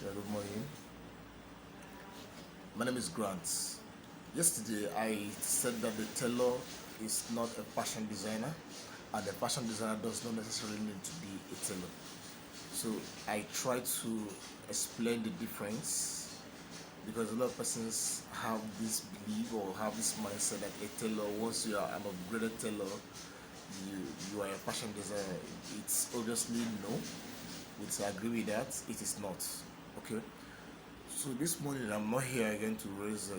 Yeah, good morning. My name is Grant. Yesterday, I said that the tailor is not a fashion designer, and the fashion designer does not necessarily need to be a tailor. So I try to explain the difference because a lot of persons have this belief or have this mindset that a tailor, once you are an upgraded tailor, you you are a fashion designer. It's obviously no. Would agree with that? It is not. Okay. So this morning I'm not here again to raise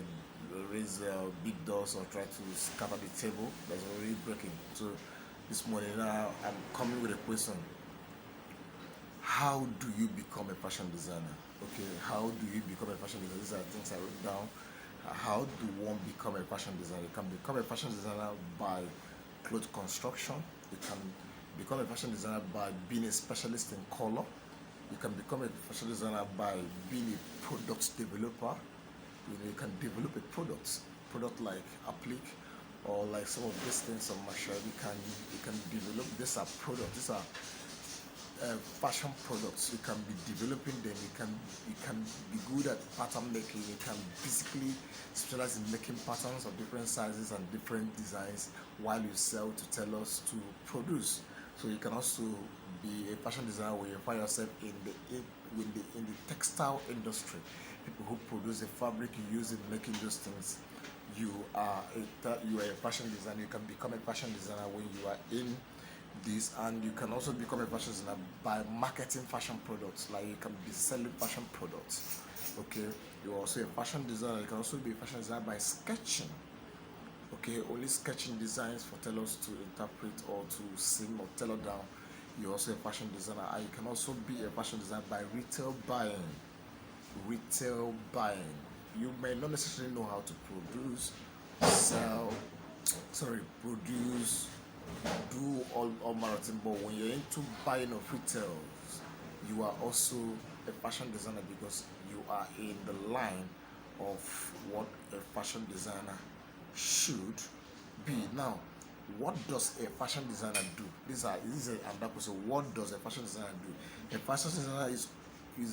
big doors or try to scatter the table that's already breaking. So this morning I'm coming with a question: how do you become a fashion designer? Okay, how do you become a fashion designer? These are things I wrote down. How do one become a fashion designer? You can become a fashion designer by cloth construction. You can become a fashion designer by being a specialist in color. You can become a fashion designer by being a product developer. You can develop a product like applique or like some of these things on Marshall. You can develop. These are products. These are fashion products. You can be developing them. You can be good at pattern making. You can basically specialize in making patterns of different sizes and different designs while you sell to tailors to produce. So you can also be a fashion designer when you find yourself in the textile industry. People who produce the fabric you use in making those things. You are a fashion designer. You can become a fashion designer when you are in this, and you can also become a fashion designer by marketing fashion products. Like you can be selling fashion products. Okay, you're also a fashion designer. You can also be a fashion designer by sketching. Okay, only sketching designs for tailors to interpret or to sing or tailor down. You're also a fashion designer, and you can also be a fashion designer by retail buying. Retail buying. You may not necessarily know how to produce, sell, produce, do all marathon, but when you're into buying of retails, you are also a fashion designer because you are in the line of what a fashion designer should be. Now, what does a fashion designer do? This is another question. What does a fashion designer do? A fashion designer is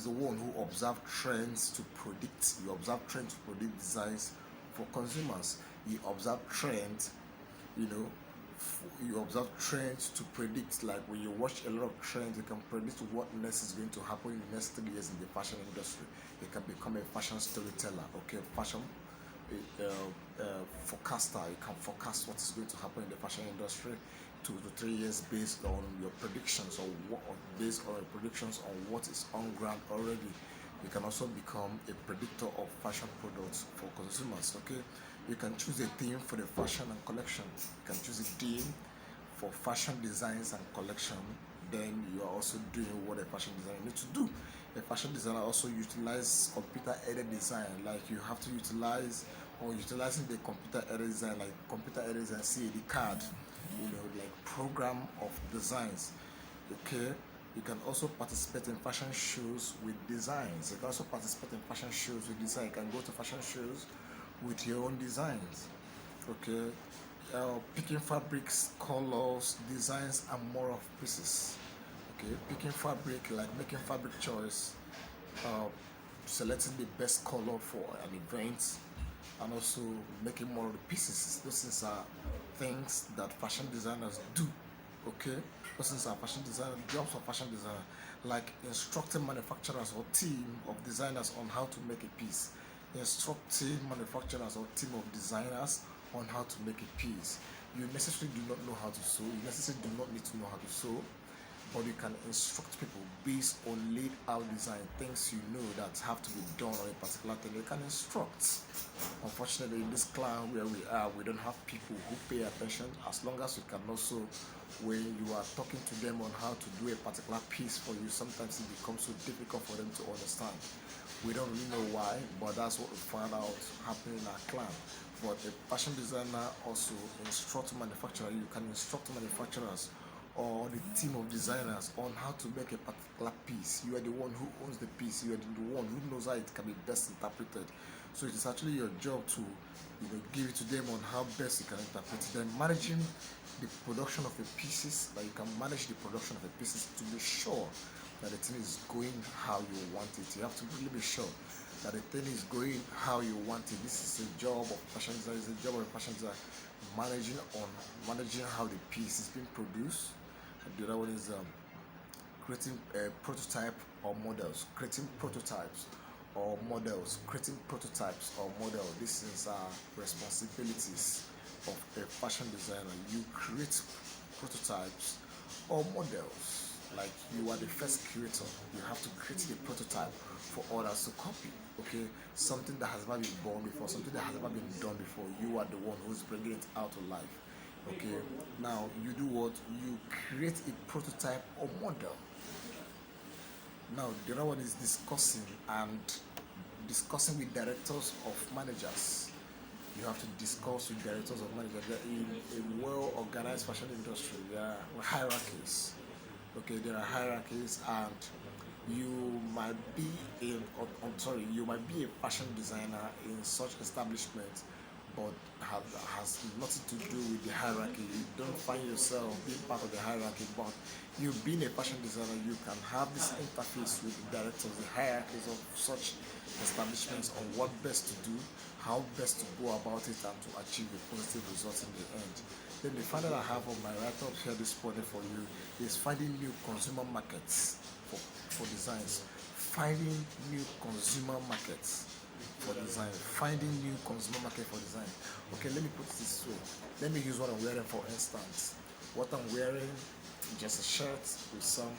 the one who observe trends to predict. You observe trends to predict designs for consumers. You observe trends, you know, you observe trends to predict. Like when you watch a lot of trends, you can predict what next is going to happen in the next 3 years in the fashion industry. You can become a fashion storyteller. Okay, fashion uh, forecaster. You can forecast what is going to happen in the fashion industry 2 to 3 years based on your predictions, or based on your predictions on what is on ground already. You can also become a predictor of fashion products for consumers. Okay, you can choose a theme for the fashion and collection. You can choose a theme for fashion designs and collection. Then you are also doing what a fashion designer needs to do. A fashion designer also utilize computer aided design. Like you have to utilize or utilizing the computer aided design, like computer aided design, CAD card, like program of designs. Okay, you can also participate in fashion shows with designs. You can also participate in fashion shows with design. You can go to fashion shows with your own designs. Okay, picking fabrics, colors, designs, and more of pieces. Okay, picking fabric, like making fabric choice, uh, selecting the best color for an event, and also making more of the pieces. Those things are things that fashion designers do. Okay, those things are fashion designer jobs for fashion designer, like instructing manufacturers or team of designers on how to make a piece, instructing manufacturers or team of designers on how to make a piece. You necessarily do not know how to sew. You necessarily do not need to know how to sew, but you can instruct people based on laid out design, things you know that have to be done on a particular thing. You can instruct. Unfortunately, in this clan where we are, we don't have people who pay attention. As long as you can also, when you are talking to them on how to do a particular piece for you, sometimes it becomes so difficult for them to understand. We don't really know why, but that's what we found out happening in our clan. But a fashion designer also instructs manufacturers. You can instruct manufacturers or the team of designers on how to make a particular piece. You are the one who owns the piece. You are the one who knows how it can be best interpreted. So it is actually your job to, give it to them on how best you can interpret it. Then managing the production of the pieces, like you can manage the production of the pieces to be sure that the thing is going how you want it. You have to really be sure that the thing is going how you want it. This is a job of fashion designer. It's a job of a fashion designer, managing how the piece is being produced. And the other one is creating a prototype or models, creating prototypes or models, creating prototypes or model. This is responsibilities of a fashion designer. You create prototypes or models. Like you are the first creator, you have to create the prototype for others to copy. Okay, something that has never been born before, something that has never been done before. You are the one who's bringing it out to life. Okay, now you do what? You create a prototype or model. Now the other one is discussing with directors of managers. You have to discuss with directors of managers. In a well-organized fashion industry, there are hierarchies. Okay, there are hierarchies, and you might be you might be a fashion designer in such establishment, but has nothing to do with the hierarchy. You don't find yourself being part of the hierarchy, but you being a fashion designer, you can have this interface with the directors, the hierarchies of such establishments on what best to do, how best to go about it, and to achieve a positive result in the end. Then the final I have on my write-up here this morning for you is finding new consumer markets for designs. Finding new consumer markets for design. Finding new consumer market for design. Okay, let me put it this way. Let me use what I'm wearing for instance. What I'm wearing, just a shirt with some.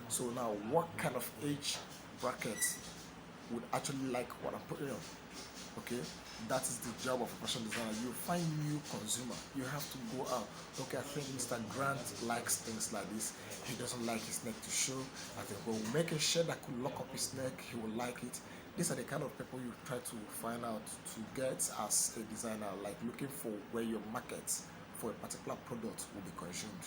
So now, what kind of age bracket would actually like what I'm putting on? Okay, that is the job of a fashion designer. You find new consumer, you have to go out. Okay, I think Mr. Grant likes things like this. He doesn't like his neck to show. I think we'll make a shirt that could lock up his neck, he will like it. These are the kind of people you try to find out to get as a designer, like looking for where your market for a particular product will be consumed.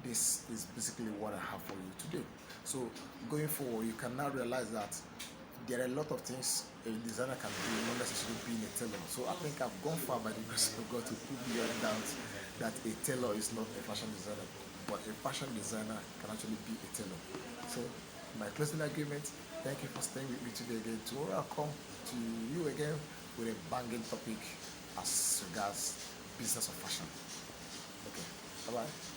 This is basically what I have for you today. So going forward, you can now realize that there are a lot of things a designer can do, not necessarily being a tailor. So I think I've gone far by the grace of God to prove beyond doubt that a tailor is not a fashion designer, but a fashion designer can actually be a tailor. So my closing agreement, thank you for staying with me today again. Tomorrow I'll come to you again with a banging topic as regards business of fashion. Okay, bye bye.